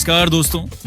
नमस्कार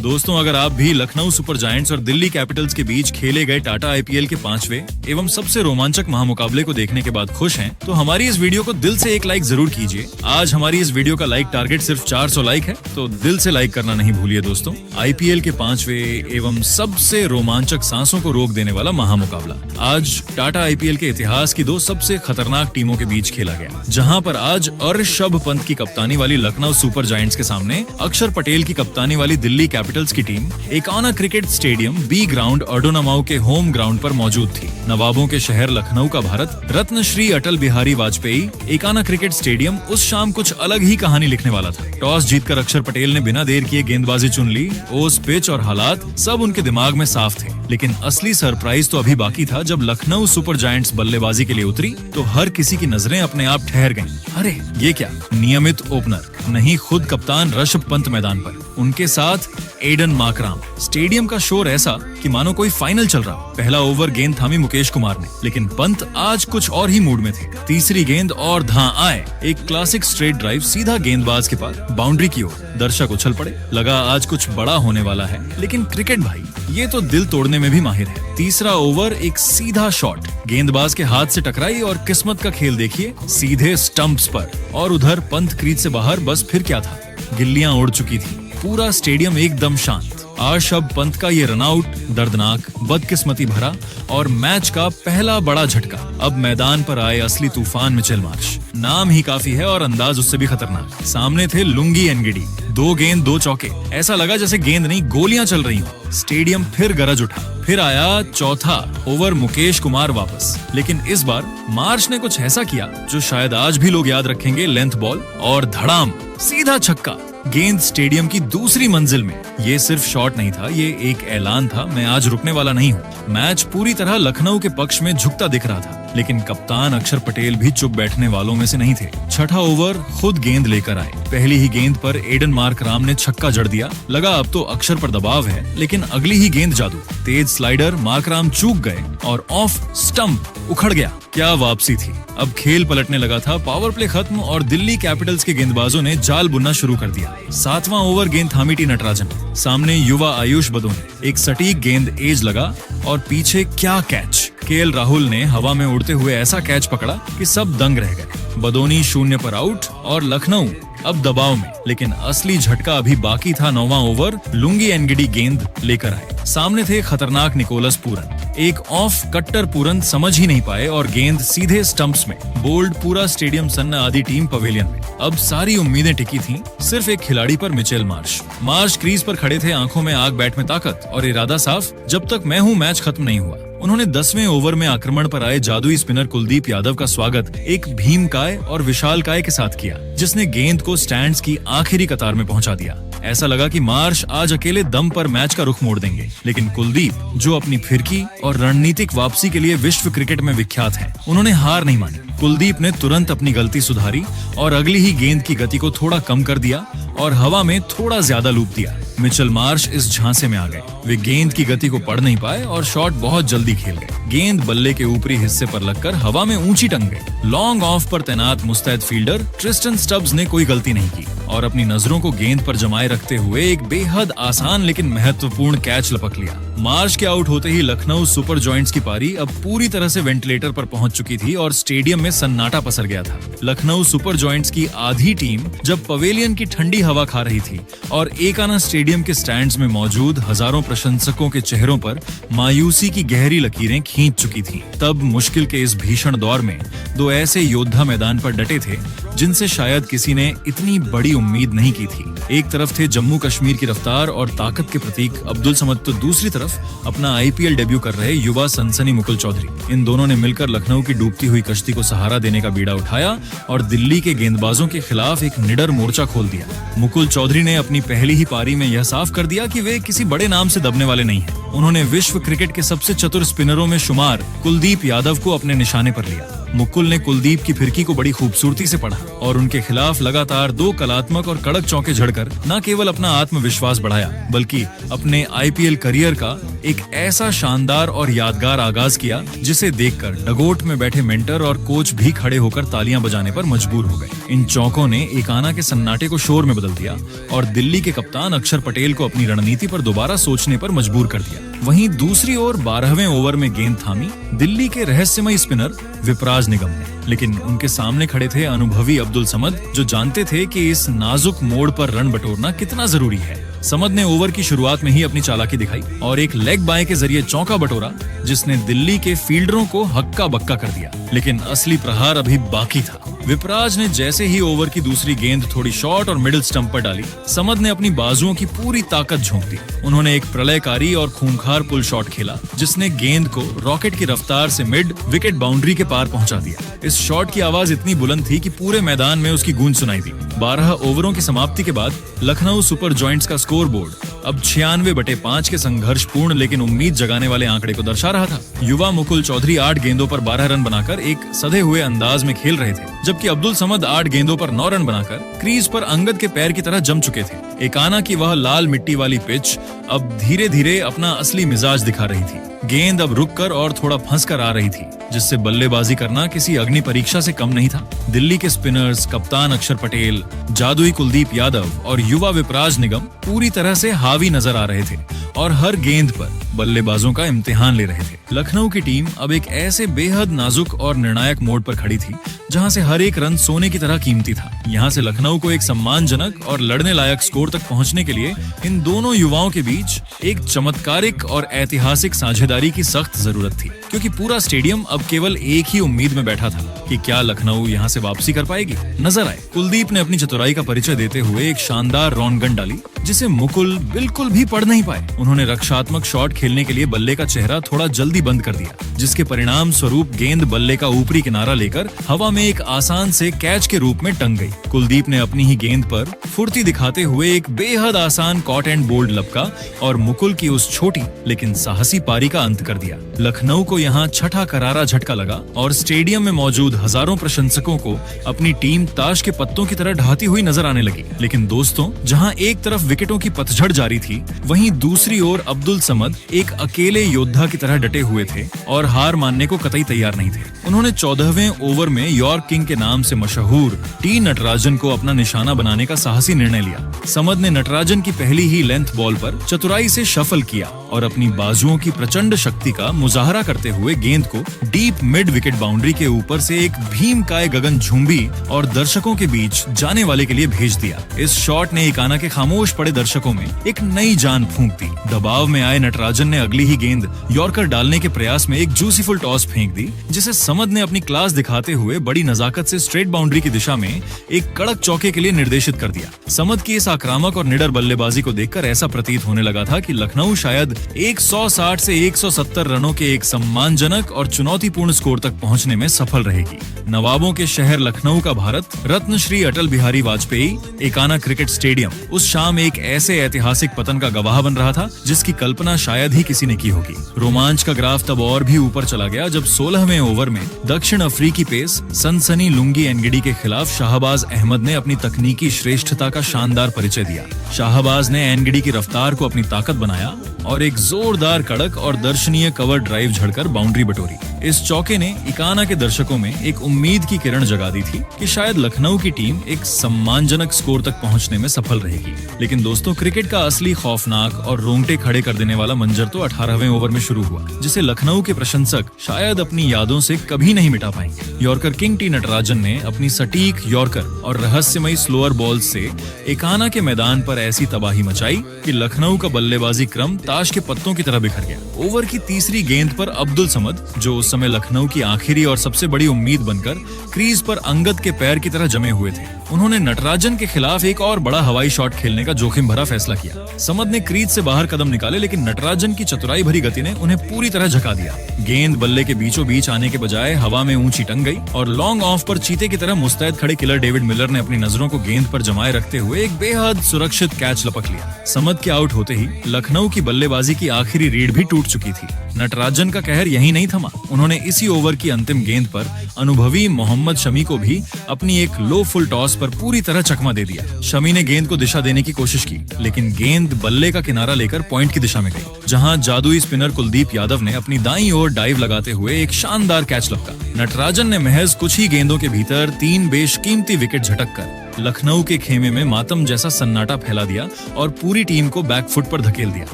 दोस्तों अगर आप भी लखनऊ सुपर जायंट्स और दिल्ली कैपिटल्स के बीच खेले गए टाटा आईपीएल के 5वें एवं सबसे रोमांचक महामुकाबले को देखने के बाद खुश हैं, तो हमारी इस वीडियो को दिल से एक लाइक जरूर कीजिए। आज हमारी इस वीडियो का लाइक टारगेट सिर्फ 400 लाइक है, तो दिल से लाइक करना नहीं भूलिए दोस्तों। आईपीएल के 5वें एवं सबसे रोमांचक सांसों को रोक देने वाला महामुकाबला आज टाटा आईपीएल के इतिहास की दो सबसे खतरनाक टीमों के बीच खेला गया, जहां पर आज ऋषभ पंत की कप्तानी वाली लखनऊ सुपर जायंट्स के सामने अक्षर पटेल की कप्तानी वाली दिल्ली कैपिटल्स की team Ekana cricket stadium B ground अडोनामाऊ के होम ग्राउंड पर मौजूद थी। नवाबों के शहर लखनऊ का भारत रत्न श्री अटल बिहारी वाजपेयी एकाना क्रिकेट स्टेडियम उस शाम कुछ अलग ही कहानी लिखने वाला था। टॉस जीतकर अक्षर पटेल ने बिना देर किए गेंदबाजी चुन ली। ओस, पिच और हालात सब उनके दिमाग में साफ थे, लेकिन असली सरप्राइज तो अभी बाकी था। जब लखनऊ सुपर जायंट्स बल्लेबाजी के लिए उतरी तो हर किसी की नजरें अपने आप ठहर गईं। अरे ये क्या, नियमित ओपनर नहीं, खुद कप्तान ऋषभ पंत मैदान पर, उनके साथ एडन मार्कराम। स्टेडियम का शोर ऐसा कि मानो कोई फाइनल चल रहा। पहला ओवर गेंद थामी मुकेश कुमार ने, लेकिन पंत आज कुछ और ही मूड में थे। तीसरी गेंद और धां आए, एक क्लासिक स्ट्रेट ड्राइव सीधा गेंदबाज के पास बाउंड्री की ओर। दर्शक उछल पड़े, लगा आज कुछ बड़ा होने वाला है। लेकिन क्रिकेट भाई ये तो दिल तोड़ने में भी माहिर है। तीसरा ओवर एक सीधा शॉट गेंदबाज के हाथ से टकराई और किस्मत का खेल देखिए, सीधे स्टंप्स पर। और उधर पंत क्रीज से बाहर, बस फिर क्या था, गिल्लियां उड़ चुकी थी। पूरा स्टेडियम एकदम शांत। ऋषभ पंत का ये रनआउट दर्दनाक, बदकिस्मती भरा और मैच का पहला बड़ा झटका। अब मैदान पर आए असली तूफान मिचेल मार्श। नाम ही काफी है और अंदाज उससे भी खतरनाक। सामने थे लुंगी एनगिडी, 2 गेंद 2 चौके। ऐसा लगा जैसे गेंद नहीं गोलियां चल रही हो। स्टेडियम फिर गरज उठा। फिर आया चौथा ओवर, मुकेश कुमार वापस, लेकिन इस बार मार्श ने कुछ ऐसा किया जो शायद आज भी लोग याद रखेंगे। लेंथ बॉल और धड़ाम, सीधा छक्का, गेंद स्टेडियम की दूसरी मंजिल में। ये सिर्फ शॉट नहीं था, ये एक ऐलान था, मैं आज रुकने वाला नहीं हूँ। मैच पूरी तरह लखनऊ के पक्ष में झुकता दिख रहा था, लेकिन कप्तान अक्षर पटेल भी चुप बैठने वालों में से नहीं थे। छठा ओवर खुद गेंद लेकर आए। पहली ही गेंद पर एडन मार्कराम ने छक्का जड़ दिया। लगा अब तो अक्षर पर दबाव है, लेकिन अगली ही गेंद जादू। तेज स्लाइडर, मार्कराम चूक गए और ऑफ स्टंप उखड़ गया। क्या वापसी थी। अब खेल पलटने लगा था। पावर प्ले खत्म और दिल्ली कैपिटल्स के गेंदबाजों ने जाल बुनना शुरू कर दिया। 7वां ओवर गेंद थामी टी नटराजन, सामने युवा आयुष बदोनी। एक सटीक गेंद एज लगा और पीछे क्या कैच। केएल राहुल ने हवा में उड़ते हुए ऐसा कैच पकड़ा कि सब दंग रह गए। बदोनी 0 पर आउट और लखनऊ अब दबाव में। लेकिन असली झटका अभी बाकी था। 9वां ओवर लुंगी एनगिडी गेंद लेकर आए। सामने थे खतरनाक निकोलस पूरन। एक ऑफ कट्टर पूरन समझ ही नहीं पाए और गेंद सीधे स्टंप्स में। बोल्ड, पूरा स्टेडियम सन्ना, आधी टीम पवेलियन में। अब सारी उम्मीदें टिकी थीं सिर्फ एक खिलाड़ी पर, मिचेल मार्श। मार्श क्रीज पर खड़े थे, आंखों में आग, बैट में ताकत और इरादा साफ। जब तक मैं हूं मैच खत्म नहीं हुआ। उन्होंने 10वें ओवर में आक्रमण पर आए जादुई स्पिनर कुलदीप यादव का स्वागत एक भीमकाय और विशालकाय के साथ किया, जिसने गेंद को स्टैंड्स की आखिरी कतार में पहुंचा दिया। ऐसा लगा कि मार्श आज अकेले दम पर मैच का रुख मोड़ देंगे, लेकिन कुलदीप, जो अपनी फिरकी और रणनीतिक वापसी के लिए विश्व क्रिकेट में विख्यात हैं, उन्होंने हार नहीं मानी। कुलदीप ने तुरंत अपनी गलती सुधारी और अगली ही गेंद की गति को थोड़ा कम कर दिया और हवा में थोड़ा ज्यादा लूप दिया। मिचेल मार्श इस झांसे में आ गए। वे गेंद की गति को पढ़ नहीं पाए और शॉट बहुत जल्दी खेल गए। गेंद बल्ले के ऊपरी हिस्से पर लगकर हवा में ऊंची टंग गई। लॉन्ग ऑफ पर तैनात मुस्तैद फील्डर ट्रिस्टन स्टब्स ने कोई गलती नहीं की और अपनी नजरों को गेंद पर जमाए रखते हुए एक बेहद आसान लेकिन महत्वपूर्ण कैच लपक लिया। मार्श के आउट होते ही लखनऊ सुपर जायंट्स की पारी अब पूरी तरह से वेंटिलेटर पर पहुंच चुकी थी और स्टेडियम में सन्नाटा पसर गया था। लखनऊ सुपर जायंट्स की आधी टीम जब पवेलियन की ठंडी हवा खा रही थी और एकाना स्टेडियम के स्टैंड्स में मौजूद हजारों प्रशंसकों के चेहरों पर मायूसी की गहरी लकीरें खींच चुकी थी, तब मुश्किल के इस भीषण दौर में 2 ऐसे योद्धा मैदान पर डटे थे जिनसे शायद किसी ने इतनी बड़ी उम्मीद नहीं की थी। एक तरफ थे जम्मू कश्मीर की रफ्तार और ताकत के प्रतीक अब्दुल समद, तो दूसरी तरफ अपना आईपीएल डेब्यू कर रहे युवा सनसनी मुकुल चौधरी। इन दोनों ने मिलकर लखनऊ की डूबती हुई कश्ती को सहारा देने का बीड़ा उठाया और दिल्ली के गेंदबाजों के खिलाफ एक निडर मोर्चा खोल दिया। मुकुल चौधरी ने अपनी पहली ही पारी में यह साफ कर दिया कि वे किसी बड़े नाम से दबने वाले नहीं हैं। उन्होंने विश्व क्रिकेट के सबसे चतुर स्पिनरों में शुमार कुलदीप यादव को अपने निशाने पर लिया। मुकुल ने कुलदीप की फिरकी को बड़ी खूबसूरती से पढ़ा और उनके खिलाफ लगातार 2 कलात्मक और कड़क चौके झड़कर न केवल अपना आत्मविश्वास बढ़ाया बल्कि अपने आईपीएल करियर का एक ऐसा शानदार और यादगार आगाज किया जिसे देखकर डगोट में बैठे मेंटर और कोच भी खड़े होकर तालियां बजाने पर मजबूर हो गए। इन चौकों ने एकाना के सन्नाटे को शोर में बदल दिया और दिल्ली के कप्तान अक्षर पटेल को अपनी रणनीति पर दोबारा सोचने पर मजबूर कर दिया। वहीं दूसरी ओर 12वें ओवर में गेंद थामी दिल्ली के रहस्यमयी स्पिनर विपराज निगम ने, लेकिन उनके सामने खड़े थे अनुभवी अब्दुल समद जो जानते थे कि इस नाजुक मोड़ पर रन बटोरना कितना जरूरी है। समद ने ओवर की शुरुआत में ही अपनी चालाकी दिखाई और एक लेग बाय के जरिए चौका बटोरा जिसने दिल्ली के फील्डरों को हक्का बक्का कर दिया, लेकिन असली प्रहार अभी बाकी था। विपराज ने जैसे ही ओवर की दूसरी गेंद थोड़ी शॉर्ट और मिडिल स्टंप पर डाली, समद ने अपनी बाजुओं की पूरी ताकत झोंक दी। उन्होंने एक प्रलयकारी और खूंखार पुल शॉट खेला जिसने गेंद को रॉकेट की रफ्तार से मिड विकेट बाउंड्री के पार पहुंचा दिया। इस शॉट की आवाज इतनी बुलंद थी कि पूरे मैदान में उसकी गूंज सुनाई दी। 12 ओवरों की समाप्ति के बाद लखनऊ सुपर जॉइंट्स का स्कोर बोर्ड अब 96/5 के संघर्षपूर्ण लेकिन उम्मीद जगाने वाले आंकड़े को दर्शा रहा था। युवा मुकुल चौधरी 8 गेंदों पर 12 रन बनाकर एक सधे हुए अंदाज में खेल रहे थे, जबकि अब्दुल समद 8 गेंदों पर 9 रन बनाकर क्रीज पर अंगद के पैर की तरह जम चुके थे। एकाना की वह लाल मिट्टी वाली पिच अब धीरे धीरे अपना असली मिजाज दिखा रही थी। गेंद अब रुककर और थोड़ा फंस कर आ रही थी, जिससे बल्लेबाजी करना किसी अग्नि परीक्षा से कम नहीं था। दिल्ली के स्पिनर्स, कप्तान अक्षर पटेल, जादुई कुलदीप यादव और युवा विपराज निगम पूरी तरह से हावी नजर आ रहे थे और हर गेंद पर बल्लेबाजों का इम्तिहान ले रहे थे। लखनऊ की टीम अब एक ऐसे बेहद नाजुक और निर्णायक मोड़ पर खड़ी थी जहां से हर एक रन सोने की तरह कीमती था। यहां से लखनऊ को एक सम्मानजनक और लड़ने लायक स्कोर तक पहुंचने के लिए इन दोनों युवाओं के बीच एक चमत्कारिक और ऐतिहासिक साझेदारी की सख्त जरूरत थी, क्योंकि पूरा स्टेडियम अब केवल एक ही उम्मीद में बैठा था कि क्या लखनऊ यहां से वापसी कर पाएगी। नजर आए कुलदीप ने अपनी चतुराई का परिचय देते हुए एक शानदार रॉन गन डाली जिसे मुकुल बिल्कुल भी पढ़ नहीं पाए। उन्होंने रक्षात्मक शॉट खेलने के लिए बल्ले का चेहरा थोड़ा जल्दी बंद कर दिया, जिसके परिणाम स्वरूप गेंद बल्ले का ऊपरी किनारा लेकर हवा में एक आसान से कैच के रूप में टंग गई। कुलदीप ने अपनी ही गेंद पर फुर्ती दिखाते हुए एक बेहद आसान कॉट एंड बोल्ड लपका और मुकुल की उस छोटी लेकिन साहसी पारी का अंत कर दिया। लखनऊ को यहाँ छठा करारा झटका लगा और स्टेडियम में मौजूद हजारों प्रशंसकों को अपनी टीम ताश के पत्तों की तरह ढहती हुई नजर आने लगी। लेकिन दोस्तों, जहां एक तरफ विकेटों की पतझड़ जारी थी, वहीं दूसरी ओर अब्दुल समद एक अकेले योद्धा की तरह डटे हुए थे और हार मानने को कतई तैयार नहीं थे। उन्होंने 14वें ओवर में यॉर्क किंग के नाम से मशहूर टी नटराजन को अपना निशाना बनाने का साहसी निर्णय लिया। समद ने नटराजन की पहली ही लेंथ बॉल पर चतुराई से शफल किया और अपनी बाजुओं की प्रचंड शक्ति का मुजाहरा करते हुए गेंद को डीप मिड विकेट बाउंड्री के ऊपर से एक भीमकाय गगन झुंबी और दर्शकों के बीच जाने वाले के लिए भेज दिया। इस शॉट ने एकाना के खामोश पड़े दर्शकों में एक नई जान फूंक दी। दबाव में आए नटराजन ने अगली ही गेंद यॉर्कर डालने के प्रयास में एक जूसीफुल टॉस फेंक दी, जिसे समद ने अपनी क्लास दिखाते हुए बड़ी नजाकत से स्ट्रेट बाउंड्री की दिशा में एक कड़क चौके के लिए निर्देशित कर दिया। समद की इस आक्रामक और निडर बल्लेबाजी को देखकर ऐसा प्रतीत होने लगा था कि लखनऊ शायद 160 से 170 रनों के एक सम्मानजनक और चुनौतीपूर्ण स्कोर तक पहुंचने में सफल रहेगी। नवाबों के शहर लखनऊ का भारत रत्न श्री अटल बिहारी वाजपेयी एकाना क्रिकेट स्टेडियम उस शाम एक ऐसे ऐतिहासिक पतन का गवाह बन रहा था जिसकी कल्पना शायद ही किसी ने की होगी। रोमांच का ग्राफ तब और भी ऊपर चला गया जब 16वें ओवर में दक्षिण अफ्रीकी पेस सनसनी लुंगी एनगिडी के खिलाफ शाहबाज अहमद ने अपनी तकनीकी श्रेष्ठता का शानदार परिचय दिया। शाहबाज ने एनगिडी की रफ्तार को अपनी ताकत बनाया और एक जोरदार कड़क और दर्शनीय कवर ड्राइव झड़कर बाउंड्री बटोरी। इस चौके ने एकाना के दर्शकों में एक उम्मीद की किरण जगा दी थी कि शायद लखनऊ की टीम एक सम्मानजनक स्कोर तक पहुंचने में सफल रहेगी। लेकिन दोस्तों, क्रिकेट का असली खौफनाक और रोंगटे खड़े कर देने वाला मंजर तो 18वें ओवर में शुरू हुआ, जिसे लखनऊ के प्रशंसक शायद अपनी यादों से कभी नहीं मिटा पाएंगे। यॉर्कर किंग टी नटराजन ने अपनी सटीक यॉर्कर और रहस्यमयी स्लोअर बॉल से एकाना के मैदान पर ऐसी तबाही मचाई कि लखनऊ का बल्लेबाजी क्रम ताश के पत्तों की तरह बिखर गया। ओवर की तीसरी गेंद पर अब्दुल समद, जो उस समय लखनऊ की आखिरी और सबसे बड़ी उम्मीद बनकर क्रीज पर अंगद के पैर की तरह जमे हुए थे, उन्होंने नटराजन के खिलाफ एक और बड़ा हवाई शॉट खेलने का जोखिम भरा फैसला किया। समद ने क्रीज से बाहर कदम निकाले, लेकिन नटराजन की चतुराई भरी गति ने उन्हें पूरी तरह झका दिया। गेंद बल्ले के बीचों बीच आने के बजाय हवा में ऊंची टंग गई और लॉन्ग ऑफ पर चीते की तरह मुस्तैद खड़े किलर डेविड मिलर ने अपनी नजरों को गेंद पर जमाए रखते हुए एक बेहद सुरक्षित कैच लपक लिया। समद के आउट होते ही लखनऊ की बल्लेबाजी की आखिरी रीढ़ भी टूट चुकी थी। नटराजन का कहर यही नहीं थमा, उन्होंने इसी ओवर की अंतिम गेंद पर अनुभवी मोहम्मद शमी को भी अपनी एक लो फुल टॉस पर पूरी तरह चकमा दे दिया। शमी ने गेंद को दिशा देने की कोशिश की, लेकिन गेंद बल्ले का किनारा लेकर पॉइंट की दिशा में गई, जहां जादुई स्पिनर कुलदीप यादव ने अपनी दाईं ओर डाइव लगाते हुए एक शानदार कैच लपका। नटराजन ने महज कुछ ही गेंदों के भीतर 3 बेशकीमती विकेट झटककर लखनऊ के खेमे में मातम जैसा सन्नाटा फैला दिया और पूरी टीम को बैकफुट पर धकेल दिया।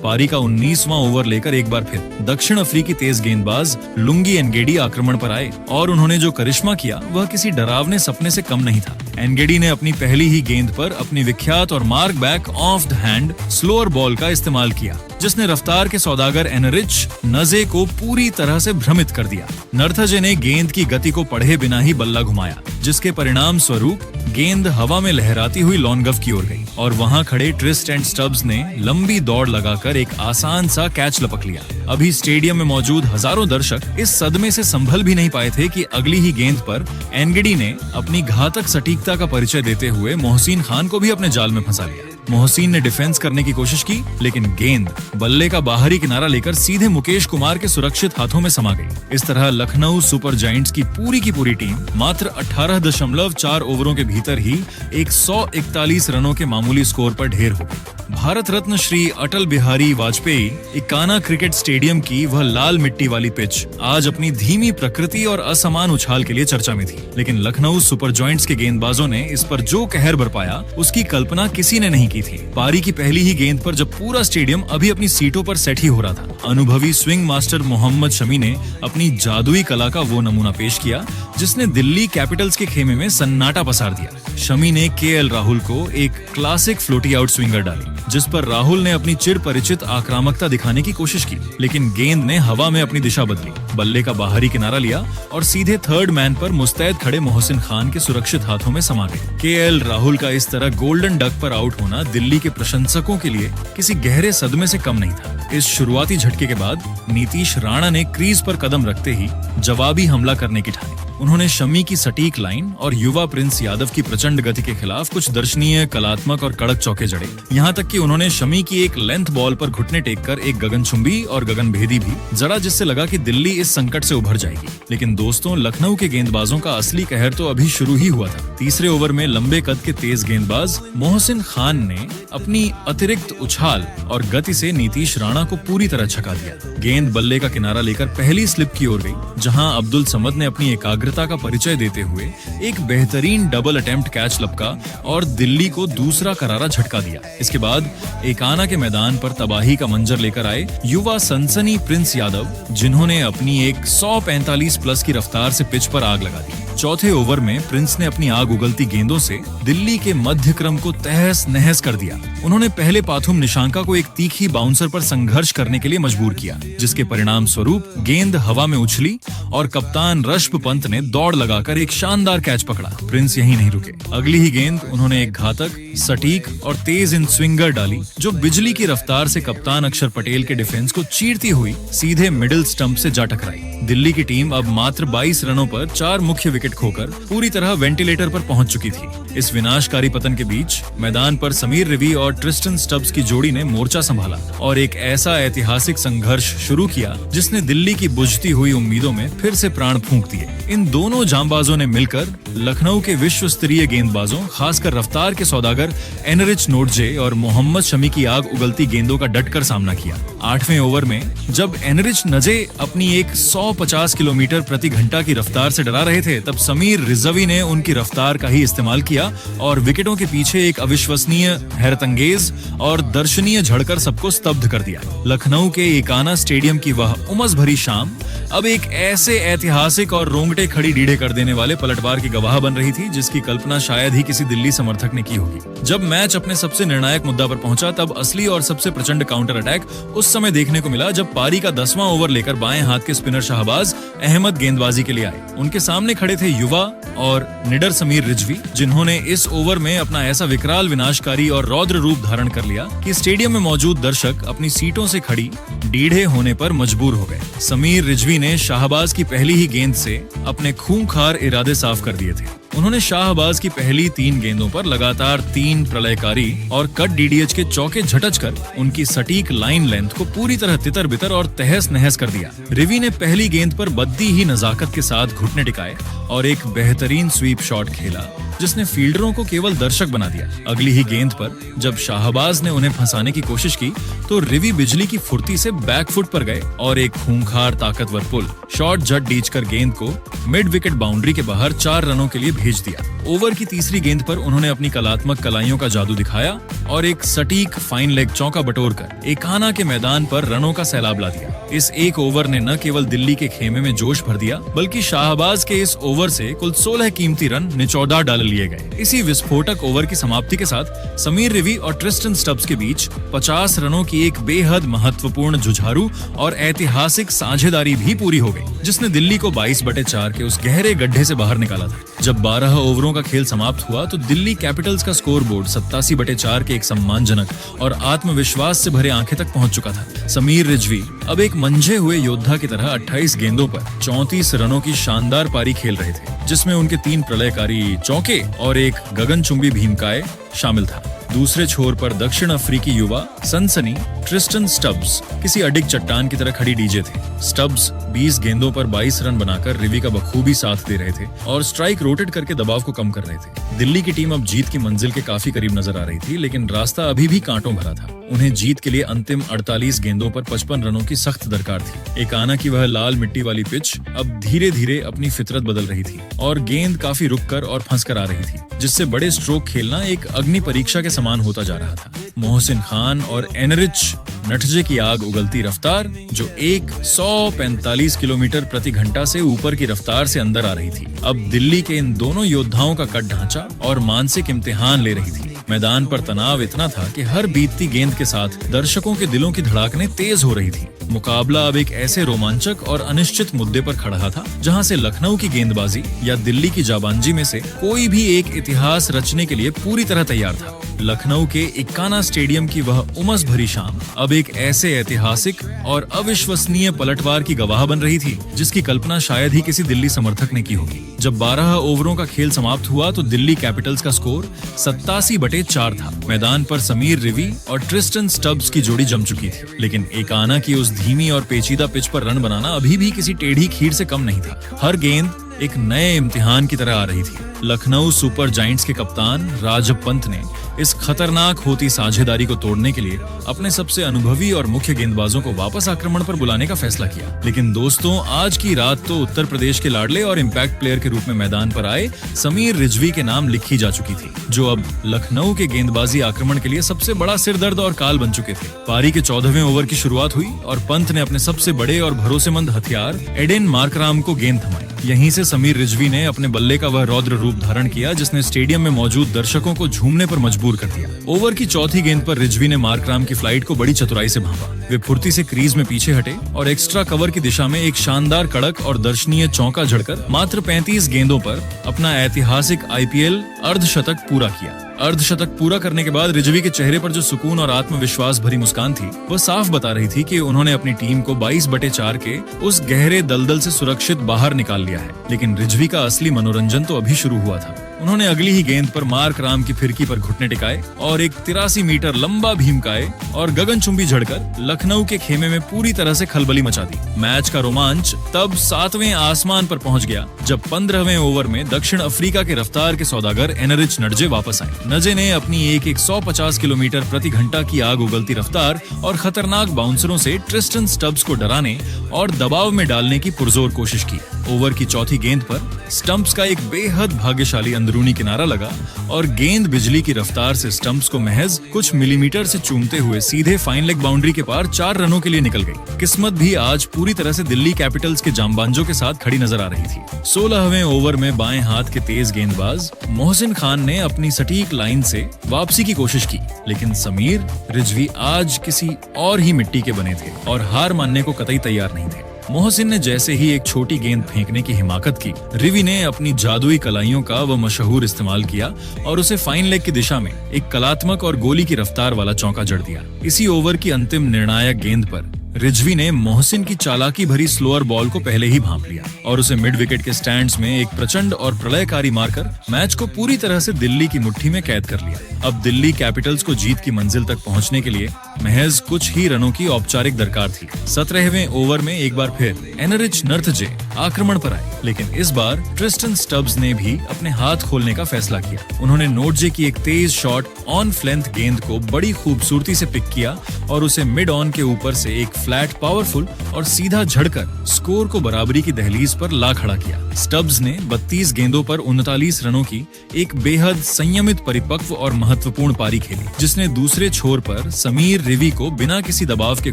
पारी का 19वां ओवर लेकर एक बार फिर दक्षिण अफ्रीकी तेज गेंदबाज लुंगी एनगेडी आक्रमण पर आए और उन्होंने जो करिश्मा किया वह किसी डरावने सपने से कम नहीं था। एनगेडी ने अपनी पहली ही गेंद पर अपनी विख्यात और mark back of the hand slower ball का इस्तेमाल किया, जिसने रफ्तार के सौदागर एनरिच नजे को पूरी तरह से भ्रमित कर दिया। नर्थजे ने गेंद की गति को पढ़े बिना ही बल्ला घुमाया, जिसके परिणाम स्वरूप गेंद हवा में लहराती हुई लॉन्गफ की ओर गई और वहां खड़े ट्रिस्ट एंड स्टब्स ने लंबी दौड़ लगाकर एक आसान सा कैच लपक लिया। अभी स्टेडियम में मौजूद हजारों दर्शक इस सदमे से संभल भी नहीं पाए थे कि अगली ही गेंद पर एनगेडी ने अपनी घातक सटीकता का परिचय देते हुए मोहसिन खान को भी अपने जाल में फंसा लिया। मोहसिन ने डिफेंस करने की कोशिश की, लेकिन गेंद बल्ले का बाहरी किनारा लेकर सीधे मुकेश कुमार के सुरक्षित हाथों में समा गई। इस तरह लखनऊ सुपर जायंट्स की पूरी टीम मात्र 18.4 ओवरों के भीतर ही 141 रनों के मामूली स्कोर पर ढेर हो गई। भारत रत्न श्री अटल बिहारी वाजपेयी इकाना क्रिकेट स्टेडियम की वह लाल मिट्टी वाली पिच आज अपनी धीमी प्रकृति और असमान उछाल के लिए चर्चा में थी, लेकिन लखनऊ सुपर जायंट्स के गेंदबाजों ने इस पर जो कहर बरपाया उसकी कल्पना किसी ने नहीं की थी। पारी की पहली ही गेंद पर जब पूरा स्टेडियम अभी अपनी सीटों पर सेट ही हो रहा था, अनुभवी स्विंग मास्टर मोहम्मद शमी ने अपनी जादुई कला का वो नमूना पेश किया जिसने दिल्ली कैपिटल्स के खेमे में सन्नाटा पसार दिया। शमी ने केएल राहुल को एक क्लासिक फ्लोटी आउट स्विंगर डाली, जिस पर राहुल ने अपनी चिर परिचित आक्रामकता दिखाने की कोशिश की, लेकिन गेंद ने हवा में अपनी दिशा बदली, बल्ले का बाहरी किनारा लिया और सीधे थर्ड मैन पर मुस्तैद खड़े मोहसिन खान के सुरक्षित हाथों में समा गई। केएल राहुल का इस तरह गोल्डन डक पर आउट होना दिल्ली के प्रशंसकों के लिए किसी गहरे सदमे से कम नहीं था। इस शुरुआती झटके के बाद नीतीश राणा ने क्रीज पर कदम रखते ही जवाबी हमला करने की ठानी। उन्होंने शमी की सटीक लाइन और युवा प्रिंस यादव की प्रचंड गति के खिलाफ कुछ दर्शनीय, कलात्मक और कड़क चौके जड़े। यहाँ तक कि उन्होंने शमी की एक लेंथ बॉल पर घुटने टेककर एक गगनचुंबी और गगनभेदी भी जड़ा, जिससे लगा कि दिल्ली इस संकट से उभर जाएगी। लेकिन दोस्तों, लखनऊ के गेंदबाजों का असली कहर तो अभी शुरू ही हुआ था। तीसरे ओवर में लंबे कद के तेज गेंदबाज मोहसिन खान ने अपनी अतिरिक्त उछाल और गति से नीतीश राणा को पूरी तरह छका दिया। गेंद बल्ले का किनारा लेकर पहली स्लिप की ओर गई, जहां अब्दुल समद ने अपनी एकाग्रता का परिचय देते हुए एक बेहतरीन डबल अटेम्प्ट कैच लपका और दिल्ली को दूसरा करारा झटका दिया। इसके बाद एकाना के मैदान पर तबाही का मंजर लेकर आए युवा सनसनी प्रिंस यादव, जिन्होंने अपनी एक 145 प्लस की रफ्तार से पिच पर आग लगा दी। चौथे ओवर में प्रिंस ने अपनी आग उगलती गेंदों से दिल्ली के मध्य क्रम को तहस नहस कर दिया। उन्होंने पहले पाथुम निशांका को एक तीखी बाउंसर पर संघर्ष करने के लिए मजबूर किया, जिसके परिणाम स्वरूप गेंद हवा में उछली और कप्तान ऋषभ पंत ने दौड़ लगाकर एक शानदार कैच पकड़ा। प्रिंस यहीं नहीं रुके, अगली ही गेंद उन्होंने एक घातक, सटीक और तेज इन स्विंगर डाली, जो बिजली की रफ्तार से कप्तान अक्षर पटेल के डिफेंस को चीरती हुई सीधे मिडिल स्टंप से जा टकराई। दिल्ली की टीम अब मात्र 22 रनों पर 4 मुख्य विकेट खोकर पूरी तरह वेंटिलेटर पर पहुंच चुकी थी। इस विनाशकारी पतन के बीच मैदान पर समीर रिवी और ट्रिस्टन स्टब्स की जोड़ी ने मोर्चा संभाला और एक ऐसा ऐतिहासिक संघर्ष शुरू किया जिसने दिल्ली की बुझती हुई उम्मीदों में फिर से प्राण फूंक दिए। इन दोनों जांबाजों ने मिलकर लखनऊ के विश्व स्तरीय गेंदबाजों, खासकर रफ्तार के सौदागर एनरिच नोटजे और मोहम्मद शमी की आग उगलती गेंदों का डटकर सामना किया। 8वें ओवर में जब एनरिच नजे अपनी एक 150 किलोमीटर प्रति घंटा की रफ्तार से डरा रहे थे, तब समीर रिजवी ने उनकी रफ्तार का ही इस्तेमाल किया और विकेटों के पीछे एक अविश्वसनीय, हैरतअंगेज और दर्शनीय झड़कर सबको स्तब्ध कर दिया। लखनऊ के एकाना स्टेडियम की वह उमस भरी शाम अब एक ऐसे ऐतिहासिक और रोंगटे खड़ी डीढ़े कर देने वाले पलटवार की गवाह बन रही थी जिसकी कल्पना शायद ही किसी दिल्ली समर्थक ने की होगी। जब मैच अपने सबसे निर्णायक मुद्दा पर पहुंचा, तब असली और सबसे प्रचंड काउंटर अटैक उस समय देखने को मिला जब पारी का 10वां ओवर लेकर बाएं हाथ के स्पिनर शाहबाज अहमद गेंदबाजी के लिए आए। उनके सामने खड़े थे युवा और निडर समीर रिजवी, जिन्होंने इस ओवर में अपना ऐसा विकराल, विनाशकारी और रौद्र रूप धारण कर लिया कि स्टेडियम में मौजूद दर्शक अपनी सीटों से खड़ी डीढ़े होने पर मजबूर हो गए। समीर रिजवी ने शाहबाज की पहली ही गेंद से अपने खूंखार इरादे साफ कर दिए थे। उन्होंने शाहबाज की पहली 3 गेंदों पर लगातार 3 प्रलयकारी और कट डीडीएच के चौके झटच कर उनकी सटीक लाइन लेंथ को पूरी तरह तितर बितर और तहस नहस कर दिया। रिवी ने पहली गेंद पर बद्दी ही नजाकत के साथ घुटने टिकाए और एक बेहतरीन स्वीप शॉट खेला, जिसने फील्डरों को केवल दर्शक बना दिया। अगली ही गेंद पर जब शाहबाज ने उन्हें फंसाने की कोशिश की तो रिवी बिजली की फुर्ती से बैकफुट पर गए और एक खूंखार ताकतवर पुल शॉट झट डीच कर गेंद को मिड विकेट बाउंड्री के बाहर 4 रनों के लिए भेज दिया। ओवर की तीसरी गेंद पर उन्होंने अपनी कलात्मक कलाइयों का जादू दिखाया और एक सटीक फाइन लेग चौका बटोर कर एकाना के मैदान पर रनों का सैलाब ला दिया। इस एक ओवर ने न केवल दिल्ली के खेमे में जोश भर दिया, बल्कि शाहबाज के इस ओवर से कुल 16 कीमती रन निचौड़ा डाल लिए गए। इसी विस्फोटक ओवर की समाप्ति के साथ समीर रिवी और ट्रिस्टन स्टब्स के बीच 50 रनों की एक बेहद महत्वपूर्ण जुझारू और ऐतिहासिक साझेदारी भी पूरी हो गई, जिसने दिल्ली को 22/4 के उस गहरे गड्ढे से बाहर निकाला था। जब 12 ओवरों का खेल समाप्त हुआ तो दिल्ली कैपिटल्स का स्कोर बोर्ड 87/4 के एक सम्मानजनक और आत्मविश्वास से भरे आंखें तक पहुंच चुका था। समीर रिजवी अब एक मंझे हुए योद्धा की तरह 28 गेंदों पर 34 रनों की शानदार पारी खेल रहे थे, जिसमें उनके 3 प्रलयकारी चौके और एक गगनचुंबी भीमकाय शामिल था। दूसरे छोर पर दक्षिण अफ्रीकी युवा सनसनी ट्रिस्टन स्टब्स किसी अडिग चट्टान की तरह खड़ी डीजे थे। स्टब्स 20 गेंदों पर 22 रन बनाकर रिवी का बखूबी साथ दे रहे थे और स्ट्राइक रोटेट करके दबाव को कम कर रहे थे। दिल्ली की टीम अब जीत की मंजिल के काफी करीब नजर आ रही थी, लेकिन रास्ता अभी भी कांटों भरा था। उन्हें जीत के लिए अंतिम 48 गेंदों पर 55 रनों की सख्त दरकार थी। एकाना की वह लाल मिट्टी वाली पिच अब धीरे धीरे अपनी फितरत बदल रही थी और गेंद काफी रुककर और फंसकर आ रही थी, जिससे बड़े स्ट्रोक खेलना एक अग्नि परीक्षा के समान होता जा रहा था। मोहसिन खान और एनरिच नटजे की आग उगलती रफ्तार, जो 145 किलोमीटर प्रति घंटा से ऊपर की रफ्तार से अंदर आ रही थी, अब दिल्ली के इन दोनों योद्धाओं का कद ढांचा और मानसिक इम्तिहान ले रही थी। मैदान पर तनाव इतना था कि हर बीतती गेंद के साथ दर्शकों के दिलों की धड़कनें तेज हो रही थी। मुकाबला अब एक ऐसे रोमांचक और अनिश्चित मुद्दे पर खड़ा था, जहां से लखनऊ की गेंदबाजी या दिल्ली की जाबांजी में से कोई भी एक इतिहास रचने के लिए पूरी तरह तैयार था। लखनऊ के इक्काना स्टेडियम की वह उमस भरी शाम अब एक ऐसे ऐतिहासिक और अविश्वसनीय पलटवार की गवाह बन रही थी, जिसकी कल्पना शायद ही किसी दिल्ली समर्थक ने की होगी। जब 12 ओवरों का खेल समाप्त हुआ तो दिल्ली कैपिटल्स का स्कोर 87/4 था। मैदान पर समीर रिवी और ट्रिस्टन स्टब्स की जोड़ी जम चुकी थी, लेकिन एकाना की उस धीमी और पेचीदा पिच पर रन बनाना अभी भी किसी टेढ़ी खीर से कम नहीं था। हर गेंद एक नए इम्तिहान की तरह आ रही थी। लखनऊ सुपर जायंट्स के कप्तान राजब पंत ने इस खतरनाक होती साझेदारी को तोड़ने के लिए अपने सबसे अनुभवी और मुख्य गेंदबाजों को वापस आक्रमण पर बुलाने का फैसला किया। लेकिन दोस्तों, आज की रात तो उत्तर प्रदेश के लाडले और इम्पैक्ट प्लेयर के रूप में मैदान पर आए समीर रिजवी के नाम लिखी जा चुकी थी, जो अब लखनऊ के गेंदबाजी आक्रमण के लिए सबसे बड़ा सिरदर्द और काल बन चुके थे। पारी के 14वें ओवर की शुरुआत हुई और पंत ने अपने सबसे बड़े और भरोसेमंद हथियार एडेन मार्कराम को गेंद थमाई। यहीं से समीर रिजवी ने अपने बल्ले का वह रौद्र रूप धारण किया, जिसने स्टेडियम में मौजूद दर्शकों को झूमने पर मजबूर कर दिया। ओवर की चौथी गेंद पर रिजवी ने मार्कराम की फ्लाइट को बड़ी चतुराई से भांपा। वे फुर्ती से क्रीज में पीछे हटे और एक्स्ट्रा कवर की दिशा में एक शानदार कड़क और दर्शनीय चौका जड़कर मात्र 35 गेंदों पर अपना ऐतिहासिक IPL अर्धशतक पूरा किया। अर्धशतक पूरा करने के बाद रिजवी के चेहरे पर जो सुकून और आत्मविश्वास भरी मुस्कान थी, वह साफ बता रही थी कि उन्होंने अपनी टीम को 22/4 के उस गहरे दलदल से सुरक्षित बाहर निकाल लिया है। लेकिन रिजवी का असली मनोरंजन तो अभी शुरू हुआ था। उन्होंने अगली ही गेंद पर मार्कराम की फिरकी पर घुटने टिकाए और एक 83 मीटर लंबा भीमकाय और गगनचुंबी झड़कर लखनऊ के खेमे में पूरी तरह से खलबली मचा दी। मैच का रोमांच तब 7वें आसमान पर पहुंच गया जब 15वें ओवर में दक्षिण अफ्रीका के रफ्तार के सौदागर एनरिच नटजे वापस आए। नजे ने अपनी एक 150 किलोमीटर प्रति घंटा की आग उगलती रफ्तार और खतरनाक बाउंसरों से ट्रिस्टन स्टब्स को डराने और दबाव में डालने की पुरजोर कोशिश की। ओवर की चौथी गेंद पर स्टंप्स का एक बेहद भाग्यशाली अंदरूनी किनारा लगा और गेंद बिजली की रफ्तार से स्टंप्स को महज कुछ मिलीमीटर से चूमते हुए सीधे फाइन लेग बाउंड्री के पार 4 रनों के लिए निकल गई। किस्मत भी आज पूरी तरह से दिल्ली कैपिटल्स के जांबाजों के साथ खड़ी नजर आ रही थी। 16वें ओवर में बाएं हाथ के तेज गेंदबाज मोहसिन खान ने अपनी सटीक लाइन से वापसी की कोशिश की, लेकिन समीर रिजवी आज किसी और ही मिट्टी के बने थे और हार मानने को कतई तैयार नहीं थे। मोहसिन ने जैसे ही एक छोटी गेंद फेंकने की हिमाकत की, रिवी ने अपनी जादुई कलाइयों का वह मशहूर इस्तेमाल किया और उसे फाइन लेग की दिशा में एक कलात्मक और गोली की रफ्तार वाला चौका जड़ दिया। इसी ओवर की अंतिम निर्णायक गेंद पर रिजवी ने मोहसिन की चालाकी भरी स्लोअर बॉल को पहले ही भांप लिया और उसे मिड विकेट के स्टैंड्स में एक प्रचंड और प्रलयकारी मारकर मैच को पूरी तरह से दिल्ली की मुट्ठी में कैद कर लिया। अब दिल्ली कैपिटल्स को जीत की मंजिल तक पहुंचने के लिए महज कुछ ही रनों की औपचारिक दरकार थी। 17वें ओवर में एक बार फिर एनरिच नर्थजे आक्रमण पर आए, लेकिन इस बार ट्रिस्टन स्टब्स ने भी अपने हाथ खोलने का फैसला किया। उन्होंने नोटजे की एक तेज शॉट ऑन फ्लेंथ गेंद को बड़ी खूबसूरती से पिक किया और उसे मिड ऑन के ऊपर से एक फ्लैट पावरफुल और सीधा झड़कर स्कोर को बराबरी की दहलीज पर ला खड़ा किया। स्टब्स ने 32 गेंदों पर 39 रनों की एक बेहद संयमित, परिपक्व और महत्वपूर्ण पारी खेली, जिसने दूसरे छोर पर समीर रिवी को बिना किसी दबाव के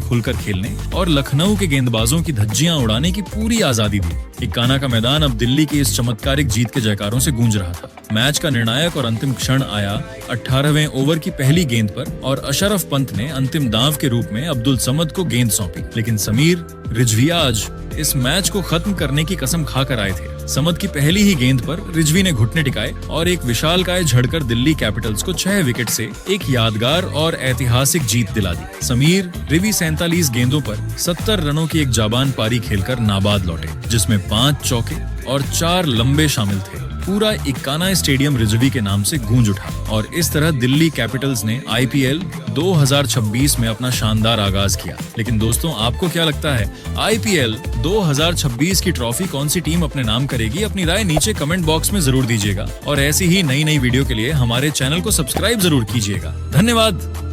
खुलकर खेलने और लखनऊ के गेंदबाजों की धज्जियां उड़ाने की पूरी आजादी दी। इक्काना का मैदान अब दिल्ली की इस चमत्कारिक जीत के जयकारों से गूंज रहा था। मैच का निर्णायक और अंतिम क्षण आया 18वें ओवर की पहली गेंद पर और अशरफ पंत ने अंतिम दांव के रूप में अब्दुल समद को गेंद सौंपी, लेकिन समीर रिजवी आज इस मैच को खत्म करने की कसम खाकर आए थे। समद की पहली ही गेंद पर रिजवी ने घुटने टिकाए और एक विशालकाय झड़कर दिल्ली कैपिटल्स को 6 विकेट से एक यादगार और ऐतिहासिक जीत दिला दी। समीर रिवी 47 गेंदों पर 70 रनों की एक जाबान पारी खेलकर नाबाद लौटे, जिसमें 5 चौके और 4 लंबे शामिल थे। पूरा इक्काना स्टेडियम रिजवी के नाम से गूंज उठा और इस तरह दिल्ली कैपिटल्स ने आईपीएल 2026 में अपना शानदार आगाज किया। लेकिन दोस्तों, आपको क्या लगता है, आईपीएल 2026 की ट्रॉफी कौन सी टीम अपने नाम करेगी? अपनी राय नीचे कमेंट बॉक्स में जरूर दीजिएगा और ऐसी ही नई वीडियो के लिए हमारे चैनल को सब्सक्राइब जरूर कीजिएगा। धन्यवाद।